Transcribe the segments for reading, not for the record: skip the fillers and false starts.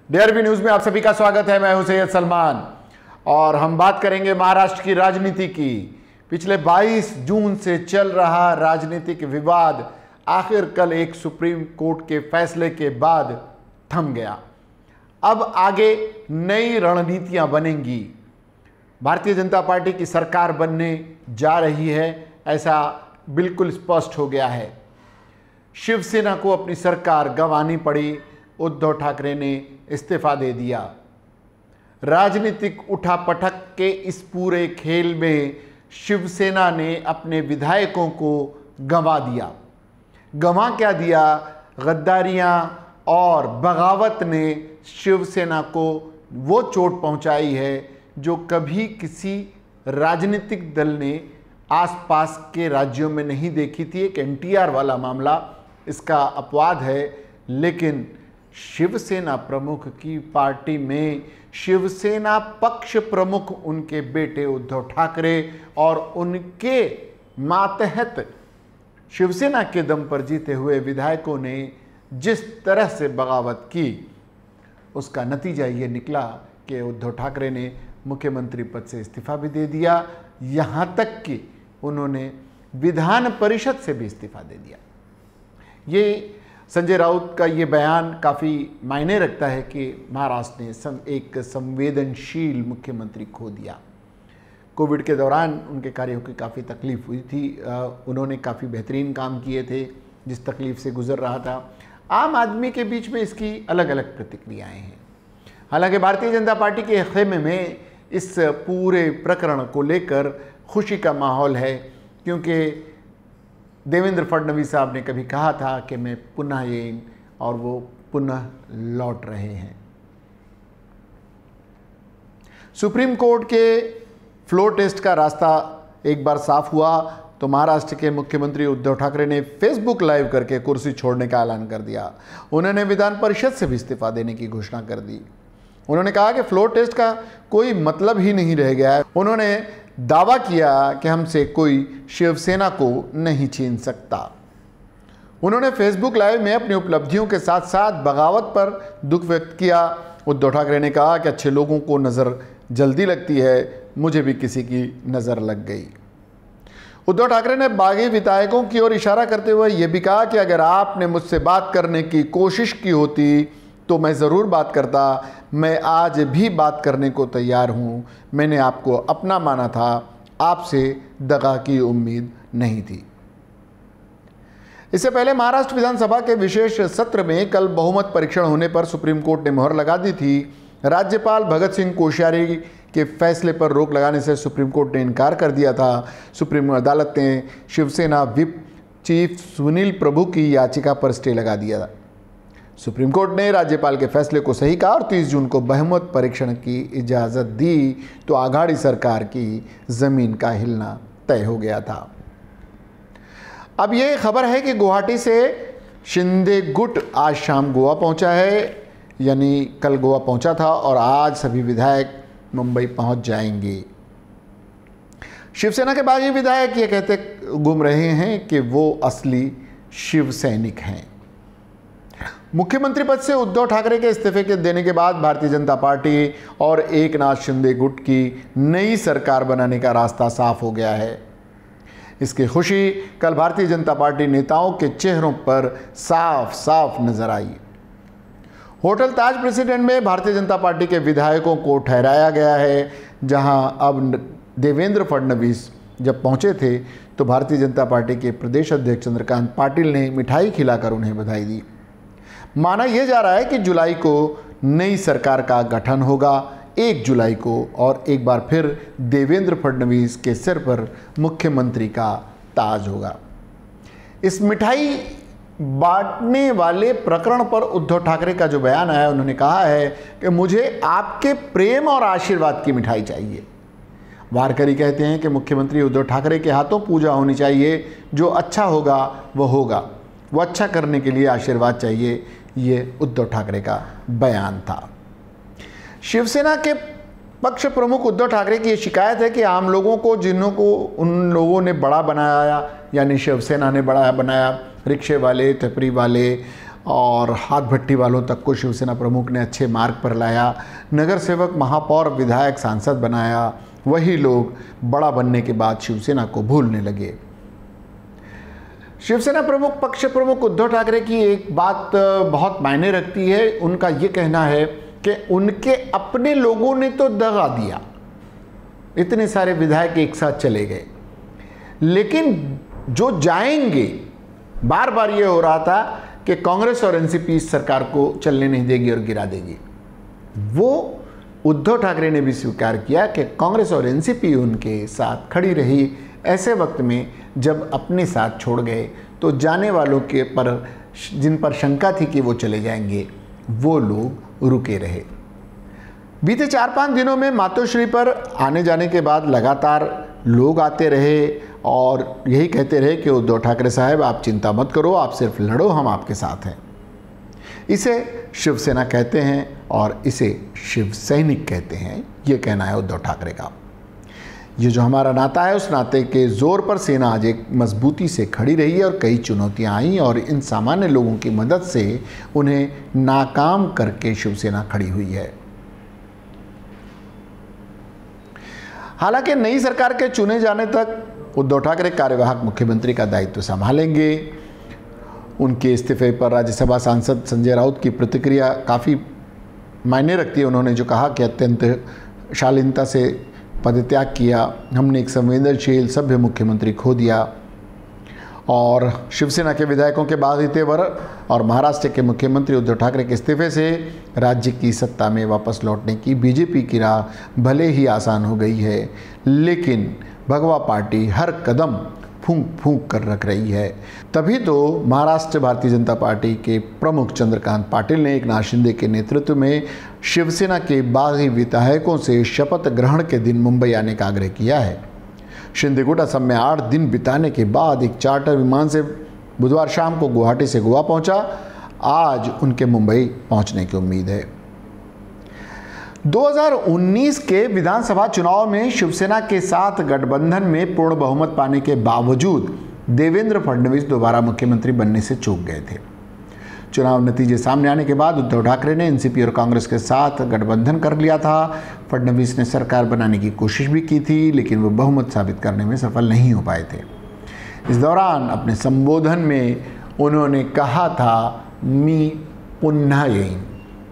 DRB news में आप सभी का स्वागत है। मैं हूं सैयद सलमान और हम बात करेंगे महाराष्ट्र की राजनीति की। पिछले 22 जून से चल रहा राजनीतिक विवाद आखिर कल एक सुप्रीम कोर्ट के फैसले के बाद थम गया। अब आगे नई रणनीतियां बनेंगी। भारतीय जनता पार्टी की सरकार बनने जा रही है, ऐसा बिल्कुल स्पष्ट हो गया है। शिवसेना को अपनी सरकार गंवानी पड़ी। उद्धव ठाकरे ने इस्तीफा दे दिया। राजनीतिक उठापटक के इस पूरे खेल में शिवसेना ने अपने विधायकों को गंवा दिया। गंवा क्या दिया? गद्दारियां और बगावत ने शिवसेना को वो चोट पहुंचाई है जो कभी किसी राजनीतिक दल ने आसपास के राज्यों में नहीं देखी थी। एक NTR वाला मामला इसका अपवाद है, लेकिन शिवसेना प्रमुख की पार्टी में शिवसेना पक्ष प्रमुख उनके बेटे उद्धव ठाकरे और उनके मातहत शिवसेना के दम पर जीते हुए विधायकों ने जिस तरह से बगावत की, उसका नतीजा ये निकला कि उद्धव ठाकरे ने मुख्यमंत्री पद से इस्तीफा भी दे दिया। यहाँ तक कि उन्होंने विधान परिषद से भी इस्तीफा दे दिया। ये संजय राउत का ये बयान काफ़ी मायने रखता है कि महाराष्ट्र ने एक संवेदनशील मुख्यमंत्री खो दिया। कोविड के दौरान उनके कार्यों की काफ़ी तकलीफ हुई थी। उन्होंने काफ़ी बेहतरीन काम किए थे जिस तकलीफ से गुजर रहा था। आम आदमी के बीच में इसकी अलग अलग प्रतिक्रियाएं हैं। हालांकि भारतीय जनता पार्टी के खेमे में इस पूरे प्रकरण को लेकर खुशी का माहौल है, क्योंकि देवेंद्र फडणवीस साहब ने कभी कहा था कि मैं पुनः आएंगे, और वो पुनः लौट रहे हैं। सुप्रीम कोर्ट के फ्लोर टेस्ट का रास्ता एक बार साफ हुआ तो महाराष्ट्र के मुख्यमंत्री उद्धव ठाकरे ने फेसबुक लाइव करके कुर्सी छोड़ने का ऐलान कर दिया। उन्होंने विधान परिषद से भी इस्तीफा देने की घोषणा कर दी। उन्होंने कहा कि फ्लोर टेस्ट का कोई मतलब ही नहीं रह गया है। उन्होंने दावा किया कि हमसे कोई शिवसेना को नहीं छीन सकता। उन्होंने फेसबुक लाइव में अपनी उपलब्धियों के साथ साथ बगावत पर दुख व्यक्त किया। उद्धव ठाकरे ने कहा कि अच्छे लोगों को नज़र जल्दी लगती है, मुझे भी किसी की नज़र लग गई। उद्धव ठाकरे ने बागी विधायकों की ओर इशारा करते हुए यह भी कहा कि अगर आपने मुझसे बात करने की कोशिश की होती तो मैं ज़रूर बात करता। मैं आज भी बात करने को तैयार हूँ। मैंने आपको अपना माना था, आपसे दगा की उम्मीद नहीं थी। इससे पहले महाराष्ट्र विधानसभा के विशेष सत्र में कल बहुमत परीक्षण होने पर सुप्रीम कोर्ट ने मुहर लगा दी थी। राज्यपाल भगत सिंह कोश्यारी के फैसले पर रोक लगाने से सुप्रीम कोर्ट ने इनकार कर दिया था। सुप्रीम अदालत ने शिवसेना विप चीफ सुनील प्रभु की याचिका पर स्टे लगा दिया था। सुप्रीम कोर्ट ने राज्यपाल के फैसले को सही कहा और 30 जून को बहुमत परीक्षण की इजाज़त दी तो आघाड़ी सरकार की ज़मीन का हिलना तय हो गया था। अब ये खबर है कि गुवाहाटी से शिंदे गुट आज शाम गोवा पहुंचा है, यानी कल गोवा पहुंचा था और आज सभी विधायक मुंबई पहुंच जाएंगे। शिवसेना के बागी विधायक ये कहते घूम रहे हैं कि वो असली शिव सैनिक हैं। मुख्यमंत्री पद से उद्धव ठाकरे के इस्तीफे के देने के बाद भारतीय जनता पार्टी और एकनाथ शिंदे गुट की नई सरकार बनाने का रास्ता साफ हो गया है। इसकी खुशी कल भारतीय जनता पार्टी नेताओं के चेहरों पर साफ साफ नजर आई। होटल ताज प्रेसिडेंट में भारतीय जनता पार्टी के विधायकों को ठहराया गया है, जहां अब देवेंद्र फडणवीस जब पहुंचे थे तो भारतीय जनता पार्टी के प्रदेश अध्यक्ष चंद्रकांत पाटिल ने मिठाई खिलाकर उन्हें बधाई दी। माना यह जा रहा है कि जुलाई को नई सरकार का गठन होगा, 1 जुलाई को, और एक बार फिर देवेंद्र फडणवीस के सिर पर मुख्यमंत्री का ताज होगा। इस मिठाई बांटने वाले प्रकरण पर उद्धव ठाकरे का जो बयान आया, उन्होंने कहा है कि मुझे आपके प्रेम और आशीर्वाद की मिठाई चाहिए। वारकरी कहते हैं कि मुख्यमंत्री उद्धव ठाकरे के हाथों पूजा होनी चाहिए, जो अच्छा होगा वो होगा, वो अच्छा करने के लिए आशीर्वाद चाहिए। ये उद्धव ठाकरे का बयान था। शिवसेना के पक्ष प्रमुख उद्धव ठाकरे की ये शिकायत है कि आम लोगों को, जिन्हों को उन लोगों ने बड़ा बनाया, यानी शिवसेना ने बड़ा बनाया, रिक्शे वाले, टपरी वाले और हाथ भट्टी वालों तक को शिवसेना प्रमुख ने अच्छे मार्ग पर लाया, नगर सेवक, महापौर, विधायक, सांसद बनाया। वही लोग बड़ा बनने के बाद शिवसेना को भूलने लगे। शिवसेना प्रमुख, पक्ष प्रमुख उद्धव ठाकरे की एक बात बहुत मायने रखती है। उनका ये कहना है कि उनके अपने लोगों ने तो दगा दिया, इतने सारे विधायक एक साथ चले गए, लेकिन जो जाएंगे, बार बार ये हो रहा था कि कांग्रेस और एनसीपी इस सरकार को चलने नहीं देगी और गिरा देगी। वो उद्धव ठाकरे ने भी स्वीकार किया कि कांग्रेस और एनसीपी उनके साथ खड़ी रही। ऐसे वक्त में जब अपने साथ छोड़ गए तो जाने वालों के पर, जिन पर शंका थी कि वो चले जाएंगे, वो लोग रुके रहे। बीते 4-5 दिनों में मातोश्री पर आने जाने के बाद लगातार लोग आते रहे और यही कहते रहे कि उद्धव ठाकरे साहब, आप चिंता मत करो, आप सिर्फ लड़ो, हम आपके साथ हैं। इसे शिवसेना कहते हैं और इसे शिव सैनिक कहते हैं, ये कहना है उद्धव ठाकरे का। ये जो हमारा नाता है, उस नाते के जोर पर सेना आज एक मजबूती से खड़ी रही है और कई चुनौतियां आई और इन सामान्य लोगों की मदद से उन्हें नाकाम करके शिवसेना खड़ी हुई है। हालांकि नई सरकार के चुने जाने तक उद्धव ठाकरे कार्यवाहक मुख्यमंत्री का दायित्व संभालेंगे। उनके इस्तीफे पर राज्यसभा सांसद संजय राउत की प्रतिक्रिया काफ़ी मायने रखती है। उन्होंने जो कहा कि अत्यंत शालीनता से पदत्याग किया, हमने एक संवेदनशील सभ्य मुख्यमंत्री खो दिया। और शिवसेना के विधायकों के बाद तेवर और महाराष्ट्र के मुख्यमंत्री उद्धव ठाकरे के इस्तीफे से राज्य की सत्ता में वापस लौटने की बीजेपी की राह भले ही आसान हो गई है, लेकिन भगवा पार्टी हर कदम फूंक फूंक कर रख रही है। तभी तो महाराष्ट्र भारतीय जनता पार्टी के प्रमुख चंद्रकांत पाटिल ने एकनाथ शिंदे के नेतृत्व में शिवसेना के बागी विधायकों से शपथ ग्रहण के दिन मुंबई आने का आग्रह किया है। शिंदे गुट असम में 8 दिन बिताने के बाद एक चार्टर विमान से बुधवार शाम को गुवाहाटी से गोवा पहुंचा। आज उनके मुंबई पहुंचने की उम्मीद है। 2019 के विधानसभा चुनाव में शिवसेना के साथ गठबंधन में पूर्ण बहुमत पाने के बावजूद देवेंद्र फडणवीस दोबारा मुख्यमंत्री बनने से चूक गए थे। चुनाव नतीजे सामने आने के बाद उद्धव ठाकरे ने एनसीपी और कांग्रेस के साथ गठबंधन कर लिया था। फडणवीस ने सरकार बनाने की कोशिश भी की थी, लेकिन वो बहुमत साबित करने में सफल नहीं हो पाए थे। इस दौरान अपने संबोधन में उन्होंने कहा था, मी पुन्हा येईन,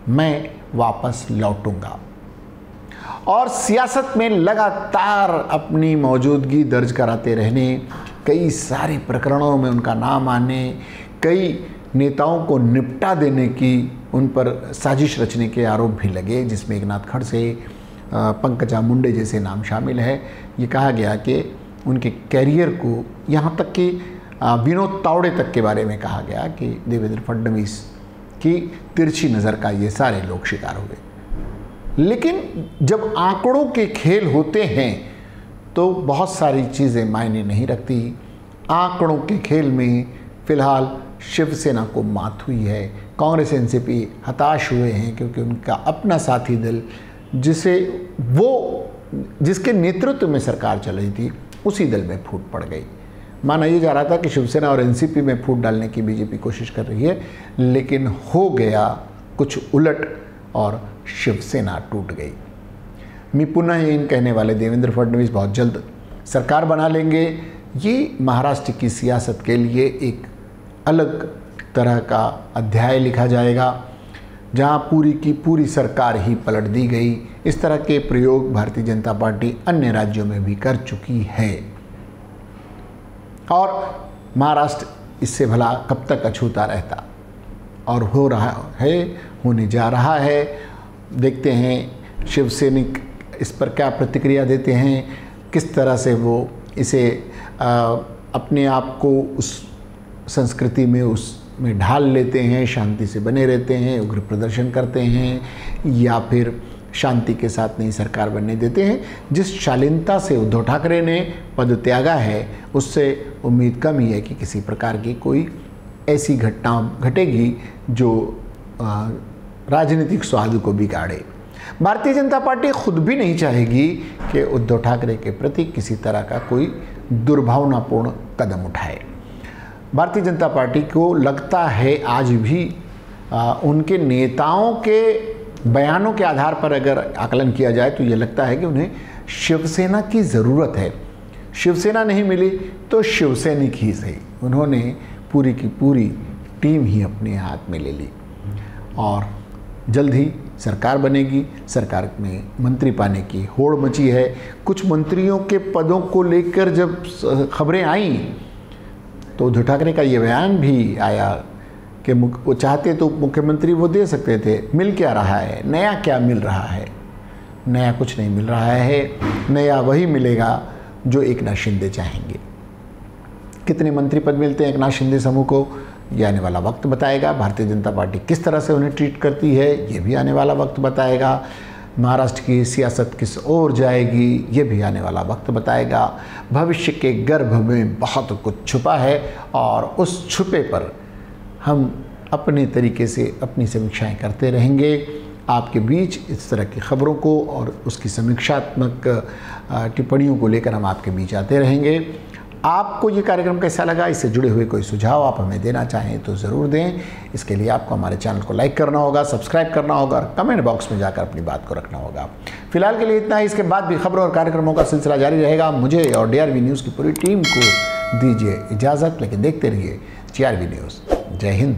मैं वापस लौटूंगा। और सियासत में लगातार अपनी मौजूदगी दर्ज कराते रहने, कई सारे प्रकरणों में उनका नाम आने, कई नेताओं को निपटा देने की उन पर साजिश रचने के आरोप भी लगे, जिसमें एकनाथ खड़से, पंकजा मुंडे जैसे नाम शामिल है। ये कहा गया कि उनके कैरियर को, यहाँ तक कि विनोद तावड़े तक के बारे में कहा गया कि देवेंद्र फडणवीस की तिरछी नज़र का ये सारे लोग शिकार हो गए। लेकिन जब आंकड़ों के खेल होते हैं तो बहुत सारी चीज़ें मायने नहीं रखती। आंकड़ों के खेल में फिलहाल शिवसेना को मात हुई है। कांग्रेस एनसीपी हताश हुए हैं क्योंकि उनका अपना साथी दल, जिसके नेतृत्व में सरकार चल रही थी, उसी दल में फूट पड़ गई। माना ये जा रहा था कि शिवसेना और एनसीपी में फूट डालने की बीजेपी कोशिश कर रही है, लेकिन हो गया कुछ उलट और शिवसेना टूट गई। मी पुनः येईन कहने वाले देवेंद्र फडणवीस बहुत जल्द सरकार बना लेंगे। ये महाराष्ट्र की सियासत के लिए एक अलग तरह का अध्याय लिखा जाएगा, जहां पूरी की पूरी सरकार ही पलट दी गई। इस तरह के प्रयोग भारतीय जनता पार्टी अन्य राज्यों में भी कर चुकी है और महाराष्ट्र इससे भला कब तक अछूता रहता, और हो रहा है, होने जा रहा है। देखते हैं शिवसैनिक इस पर क्या प्रतिक्रिया देते हैं, किस तरह से वो इसे अपने आप को उस संस्कृति में उसमें ढाल लेते हैं, शांति से बने रहते हैं, उग्र प्रदर्शन करते हैं, या फिर शांति के साथ नई सरकार बनने देते हैं। जिस शालीनता से उद्धव ठाकरे ने पद त्यागा है, उससे उम्मीद कम ही है कि किसी प्रकार की कोई ऐसी घटना घटेगी जो राजनीतिक स्वाद को बिगाड़े। भारतीय जनता पार्टी खुद भी नहीं चाहेगी कि उद्धव ठाकरे के प्रति किसी तरह का कोई दुर्भावनापूर्ण कदम उठाए। भारतीय जनता पार्टी को लगता है आज भी उनके नेताओं के बयानों के आधार पर अगर आकलन किया जाए तो ये लगता है कि उन्हें शिवसेना की ज़रूरत है। शिवसेना नहीं मिली तो शिवसैनिक ही सही, उन्होंने पूरी की पूरी टीम ही अपने हाथ में ले ली और जल्द ही सरकार बनेगी। सरकार में मंत्री पाने की होड़ मची है। कुछ मंत्रियों के पदों को लेकर जब खबरें आईं तो उद्धव ठाकरे का ये बयान भी आया कि वो चाहते तो मुख्यमंत्री वो दे सकते थे। मिल क्या रहा है, नया क्या मिल रहा है? नया कुछ नहीं मिल रहा है। नया वही मिलेगा जो एकनाथ शिंदे चाहेंगे। कितने मंत्री पद मिलते हैं एकनाथ शिंदे समूह को, ये आने वाला वक्त बताएगा। भारतीय जनता पार्टी किस तरह से उन्हें ट्रीट करती है, ये भी आने वाला वक्त बताएगा। महाराष्ट्र की सियासत किस ओर जाएगी, ये भी आने वाला वक्त बताएगा। भविष्य के गर्भ में बहुत कुछ छुपा है और उस छुपे पर हम अपने तरीके से अपनी समीक्षाएं करते रहेंगे। आपके बीच इस तरह की खबरों को और उसकी समीक्षात्मक टिप्पणियों को लेकर हम आपके बीच आते रहेंगे। आपको ये कार्यक्रम कैसा लगा, इससे जुड़े हुए कोई सुझाव आप हमें देना चाहें तो ज़रूर दें। इसके लिए आपको हमारे चैनल को लाइक करना होगा, सब्सक्राइब करना होगा और कमेंट बॉक्स में जाकर अपनी बात को रखना होगा। फिलहाल के लिए इतना ही। इसके बाद भी खबरों और कार्यक्रमों का सिलसिला जारी रहेगा। मुझे और DRV न्यूज़ की पूरी टीम को दीजिए इजाज़त, लेकिन देखते रहिए GRV न्यूज़। जय हिंद।